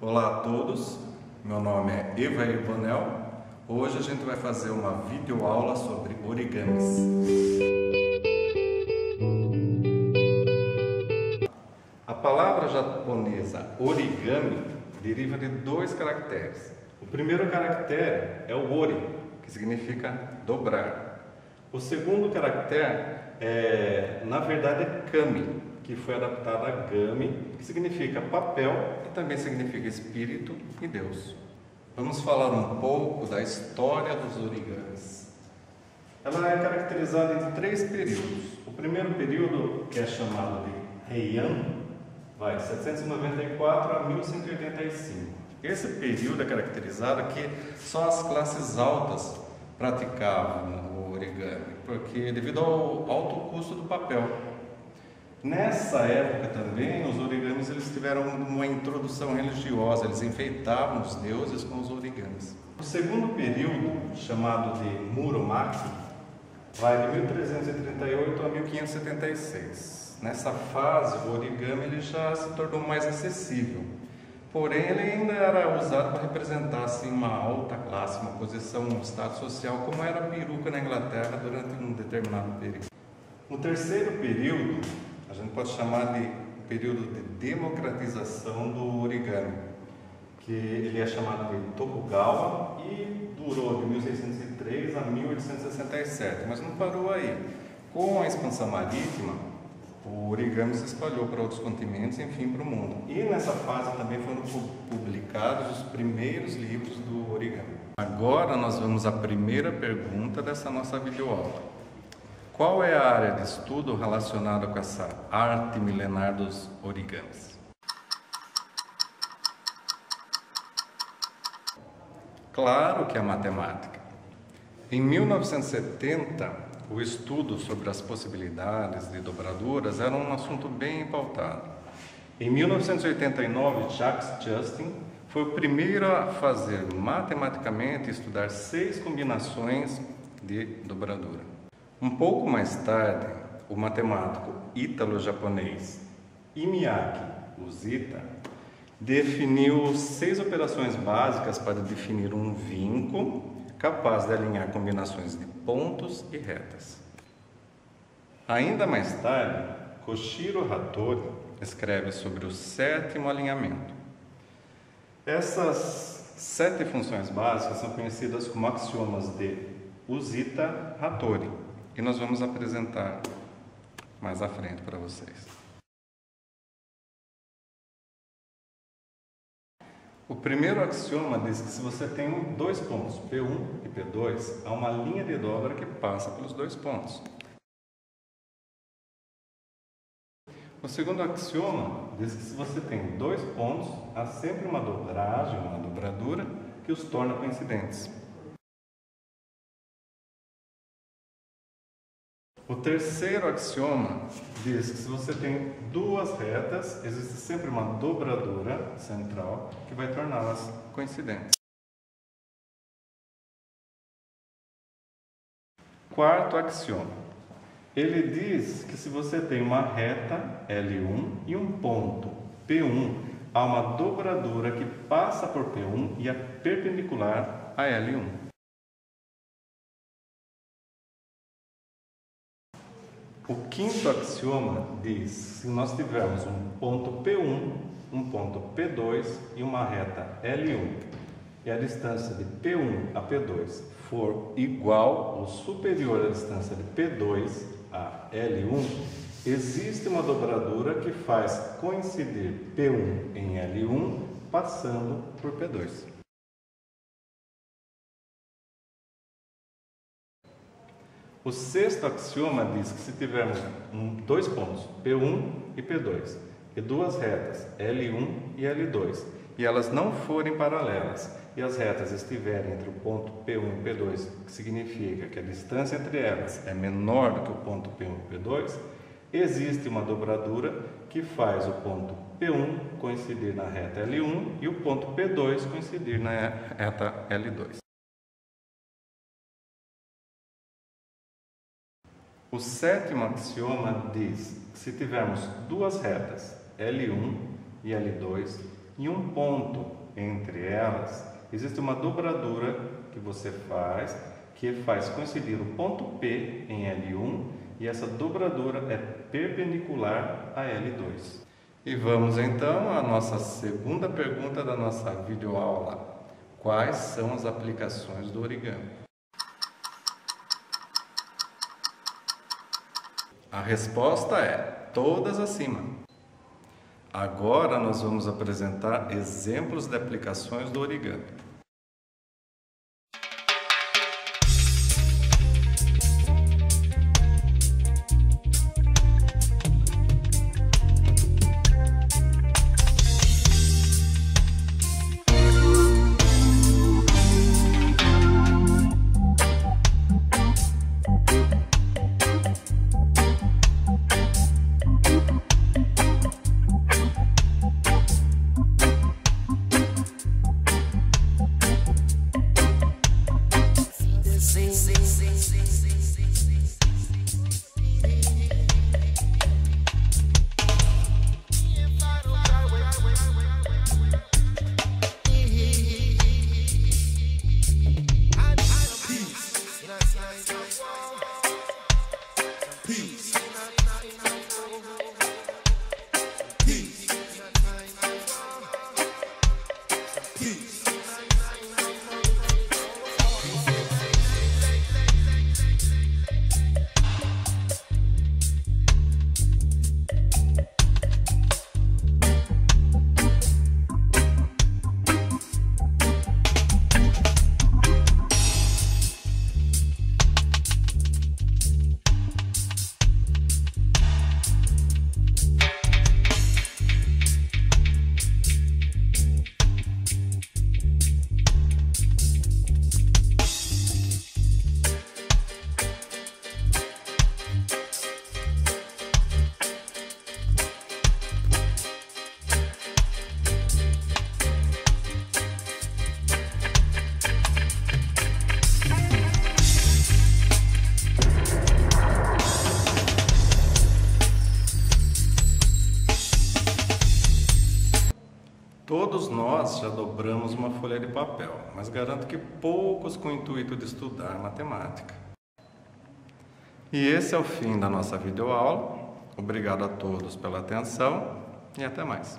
Olá a todos, meu nome é Evair Bonel. Hoje a gente vai fazer uma videoaula sobre origamis. A palavra japonesa origami deriva de dois caracteres. O primeiro caractere é o ori, que significa dobrar. O segundo caractere na verdade, é kami, que foi adaptado a gami, que significa papel e também significa espírito e Deus. Vamos falar um pouco da história dos origamis. Ela é caracterizada em três períodos. O primeiro período, que é chamado de Heian, vai de 794 a 1185. Esse período é caracterizado que só as classes altas praticavam o origami, porque devido ao alto custo do papel. Nessa época também, os origamis eles tiveram uma introdução religiosa, eles enfeitavam os deuses com os origamis. O segundo período, chamado de Muromachi, vai de 1338 a 1576. Nessa fase, o origami ele já se tornou mais acessível, porém ele ainda era usado para representar assim, uma alta classe, uma posição, um status social, como era a peruca na Inglaterra durante um determinado período. No terceiro período, a gente pode chamar de período de democratização do origami, que ele é chamado de Tokugawa e durou de 1603 a 1867, mas não parou aí. Com a expansão marítima, o origami se espalhou para outros continentes, enfim, para o mundo. E nessa fase também foram publicados os primeiros livros do origami. Agora nós vamos à primeira pergunta dessa nossa videoaula. Qual é a área de estudo relacionada com essa arte milenar dos origamis? Claro que é a matemática. Em 1970, o estudo sobre as possibilidades de dobraduras era um assunto bem pautado. Em 1989, Jacques Justin foi o primeiro a fazer matematicamente estudar 6 combinações de dobradura. Um pouco mais tarde, o matemático ítalo-japonês Imiaki Usita definiu 6 operações básicas para definir um vinco capaz de alinhar combinações de pontos e retas. Ainda mais tarde, Koshiro Hattori escreve sobre o 7º alinhamento. Essas 7 funções básicas são conhecidas como axiomas de Usita-Hattori. E nós vamos apresentar mais à frente para vocês. O primeiro axioma diz que se você tem 2 pontos, P1 e P2, há uma linha de dobra que passa pelos 2 pontos. O segundo axioma diz que se você tem 2 pontos, há sempre uma dobragem, uma dobradura, que os torna coincidentes. O terceiro axioma diz que se você tem 2 retas, existe sempre uma dobradura central que vai torná-las coincidentes. Quarto axioma. Ele diz que se você tem uma reta L1 e um ponto P1, há uma dobradura que passa por P1 e é perpendicular a L1. O quinto axioma diz que se nós tivermos um ponto P1, um ponto P2 e uma reta L1 e a distância de P1 a P2 for igual ou superior à distância de P2 a L1, existe uma dobradura que faz coincidir P1 em L1 passando por P2. O sexto axioma diz que se tivermos 2 pontos, P1 e P2, e 2 retas, L1 e L2, e elas não forem paralelas, e as retas estiverem entre o ponto P1 e P2, que significa que a distância entre elas é menor do que o ponto P1 e P2, existe uma dobradura que faz o ponto P1 coincidir na reta L1 e o ponto P2 coincidir na reta L2. O sétimo axioma diz que se tivermos 2 retas, L1 e L2, e um ponto entre elas, existe uma dobradura que você faz, que faz coincidir o ponto P em L1 e essa dobradura é perpendicular a L2. E vamos então à nossa segunda pergunta da nossa videoaula. Quais são as aplicações do origami? A resposta é todas acima. Agora nós vamos apresentar exemplos de aplicações do origami. Todos nós já dobramos uma folha de papel, mas garanto que poucos com o intuito de estudar matemática. E esse é o fim da nossa videoaula. Obrigado a todos pela atenção e até mais.